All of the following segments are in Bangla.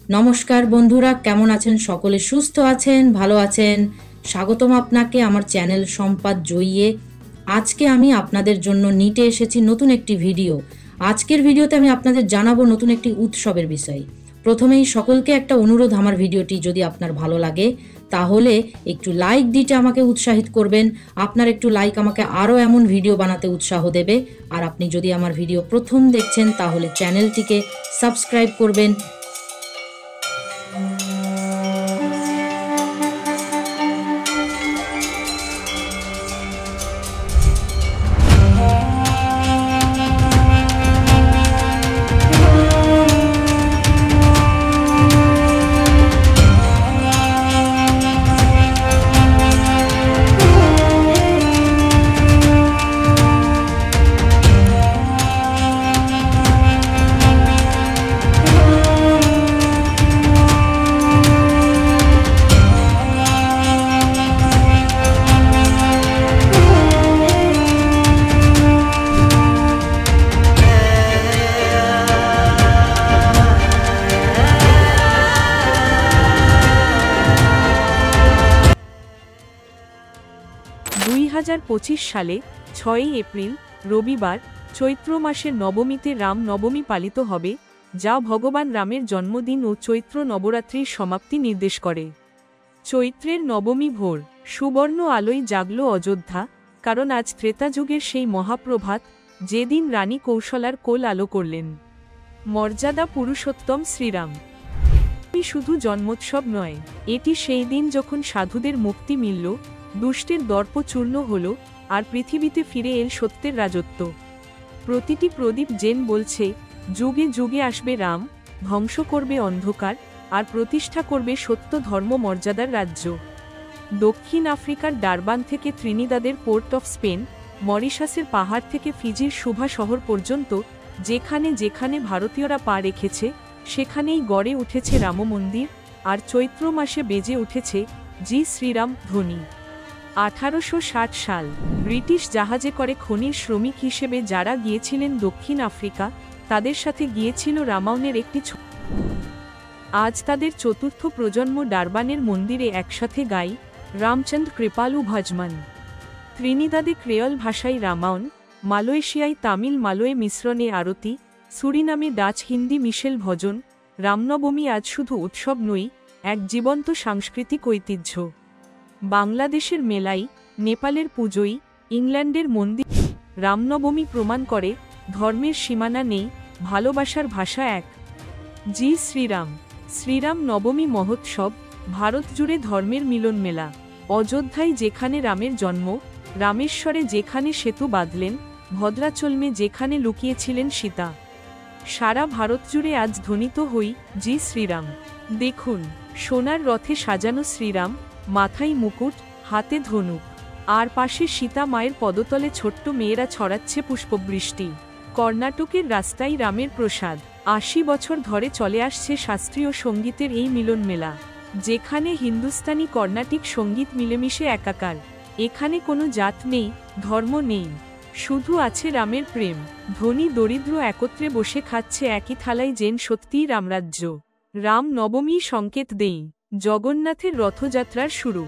নমস্কার বন্ধুরা, কেমন আছেন? সকলে সুস্থ আছেন, ভালো আছেন? স্বাগতম আপনাকে আমার চ্যানেল সম্পাদ জয়ীয়ে। আজকে আমি আপনাদের জন্য নিতে এসেছি নতুন একটি ভিডিও। আজকের ভিডিওতে আমি আপনাদের জানাবো নতুন একটি উৎসবের বিষয়। প্রথমেই সকলকে একটা অনুরোধ, আমার ভিডিওটি যদি আপনার ভালো লাগে তাহলে একটু লাইক দিতে আমাকে উৎসাহিত করবেন। আপনার একটু লাইক আমাকে আরও এমন ভিডিও বানাতে উৎসাহ দেবে। আর আপনি যদি আমার ভিডিও প্রথম দেখছেন তাহলে চ্যানেলটিকে সাবস্ক্রাইব করবেন। 2025 সালে 6ই এপ্রিল রবিবার চৈত্র মাসের নবমীতে রাম নবমী পালিত হবে, যা ভগবান রামের জন্মদিন ও চৈত্র নবরাত্রির সমাপ্তি নির্দেশ করে। চৈত্রের নবমী ভোর সুবর্ণ আলোয় জাগল অযোধ্যা, কারণ আজ ত্রেতা যুগের সেই মহাপ্রভাত যেদিন রানী কৌশলার কোল আলো করলেন। মর্যাদা পুরুষোত্তম শ্রীরাম। শুধু জন্মোৎসব নয়, এটি সেই দিন যখন সাধুদের মুক্তি মিলল, দুষ্টের দর্প চূর্ণ হল, আর পৃথিবীতে ফিরে এল সত্যের রাজত্ব। প্রতিটি প্রদীপ যেন বলছে, যুগে যুগে আসবে রাম, ধ্বংস করবে অন্ধকার, আর প্রতিষ্ঠা করবে সত্য ধর্ম মর্যাদার রাজ্য। দক্ষিণ আফ্রিকার ডারবান থেকে ত্রিনিদাদের পোর্ট অফ স্পেন, মরিশাসের পাহাড় থেকে ফিজির শুভা শহর পর্যন্ত যেখানে যেখানে ভারতীয়রা পা রেখেছে, সেখানেই গড়ে উঠেছে রাম মন্দির, আর চৈত্র মাসে বেজে উঠেছে জি শ্রীরাম ধ্বনি। 1860 সাল ব্রিটিশ জাহাজে করে খনির শ্রমিক হিসেবে যারা গিয়েছিলেন দক্ষিণ আফ্রিকা, তাদের সাথে গিয়েছিল রামায়ণের একটি। আজ তাদের চতুর্থ প্রজন্ম ডারবানের মন্দিরে একসাথে গাই রামচন্দ্র কৃপালু ভজমান। ত্রিনিদাদে ক্রেওল ভাষায় রামায়ণ, মালয়েশিয়ায় তামিল মালয়ে মিশ্রণে আরতি, সুরিনামে ডাচ হিন্দি মিশেল ভজন। রামনবমী আজ শুধু উৎসব নয়, এক জীবন্ত সাংস্কৃতিক ঐতিহ্য। বাংলাদেশের মেলাই, নেপালের পুজোই, ইংল্যান্ডের মন্দির। রামনবমী প্রমাণ করে ধর্মের সীমানা নেই, ভালোবাসার ভাষা এক। জি শ্রীরাম। শ্রীরাম নবমী মহোৎসব ভারত জুড়ে ধর্মের মিলন মেলা। অযোধ্যায় যেখানে রামের জন্ম, রামেশ্বরে যেখানে সেতু বাঁধলেন, ভদ্রাচলমে যেখানে লুকিয়েছিলেন সীতা, সারা ভারত জুড়ে আজ ধ্বনিত হই জি শ্রীরাম। দেখুন, সোনার রথে সাজানো শ্রীরাম, মাথায় মুকুট, হাতে ধনুক, আর পাশে সীতা মায়ের পদতলে ছোট্ট মেয়েরা ছড়াচ্ছে পুষ্পবৃষ্টি। কর্ণাটকের রাস্তায় রামের প্রসাদ। 80 বছর ধরে চলে আসছে শাস্ত্রীয় সঙ্গীতের এই মিলন মেলা, যেখানে হিন্দুস্তানি কর্ণাটিক সঙ্গীত মিলেমিশে একাকার। এখানে কোনো জাত নেই, ধর্ম নেই, শুধু আছে রামের প্রেম। ধনী দরিদ্র একত্রে বসে খাচ্ছে একই থালায়, যেন সত্যিই রামরাজ্য। রাম নবমী সংকেত দেই জগন্নাথের রথযাত্রার শুরু।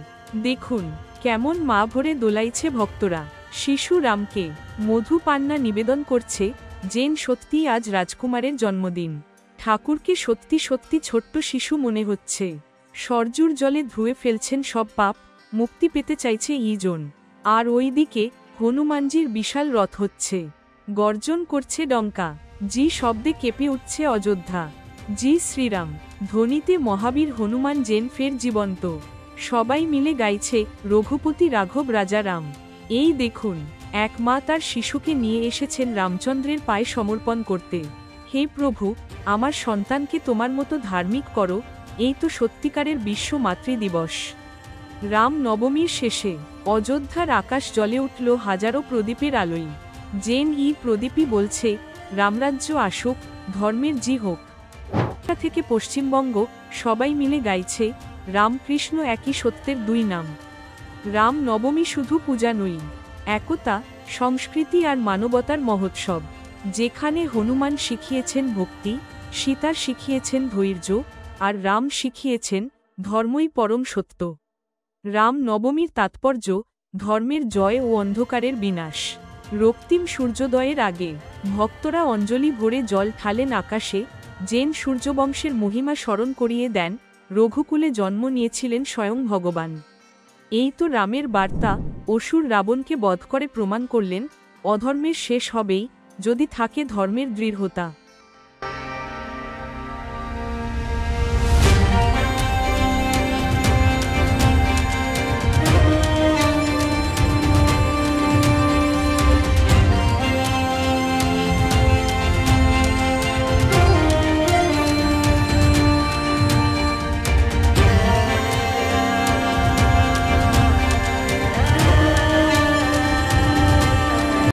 দেখুন কেমন মা ভরে দোলাইছে ভক্তরা, শিশু রামকে মধু পান্না নিবেদন করছে, যেন সত্যিই আজ রাজকুমারের জন্মদিন। ঠাকুরকে সত্যি সত্যি ছোট্ট শিশু মনে হচ্ছে। সরজুর জলে ধুয়ে ফেলছেন সব পাপ, মুক্তি পেতে চাইছে ইজন। আর ওইদিকে হনুমানজির বিশাল রথ হচ্ছে, গর্জন করছে ডঙ্কা, জি শব্দে কেঁপে উঠছে অযোধ্যা। জি শ্রীরাম ধ্বনিতে মহাবীর হনুমান যেন ফের জীবন্ত। সবাই মিলে গাইছে রঘুপতি রাঘব রাজা রাম। এই দেখুন, এক মা তার শিশুকে নিয়ে এসেছেন রামচন্দ্রের পায়ে সমর্পণ করতে। হে প্রভু, আমার সন্তানকে তোমার মতো ধার্মিক করো, এই তো সত্যিকারের বিশ্ব মাতৃদিবস। রাম নবমীর শেষে অযোধ্যার আকাশ জ্বলে উঠল হাজারো প্রদীপের আলোয়, যেন ই প্রদীপই বলছে রামরাজ্য আসুক, ধর্মের জি হোক। থেকে পশ্চিমবঙ্গ সবাই মিলে গাইছে রামকৃষ্ণ একই সত্যের দুই নাম। রাম নবমী শুধু পূজা নয়, একতা, সংস্কৃতি আর মানবতার মহোৎসব, যেখানে হনুমান শিখিয়েছেন ভক্তি, সীতা শিখিয়েছেন ধৈর্য, আর রাম শিখিয়েছেন ধর্মই পরম সত্য। রাম নবমীর তাৎপর্য ধর্মের জয় ও অন্ধকারের বিনাশ। রক্তিম সূর্যোদয়ের আগে ভক্তরা অঞ্জলি ভরে জল ঢালেন আকাশে, জেন সূর্যবংশের মহিমা স্মরণ করিয়ে দেন রঘুকুলে জন্ম নিয়েছিলেন স্বয়ং ভগবান। এই তো রামের বার্তা। অসুর রাবণকে বধ করে প্রমাণ করলেন অধর্মের শেষ হবেই যদি থাকে ধর্মের দৃঢ়তা।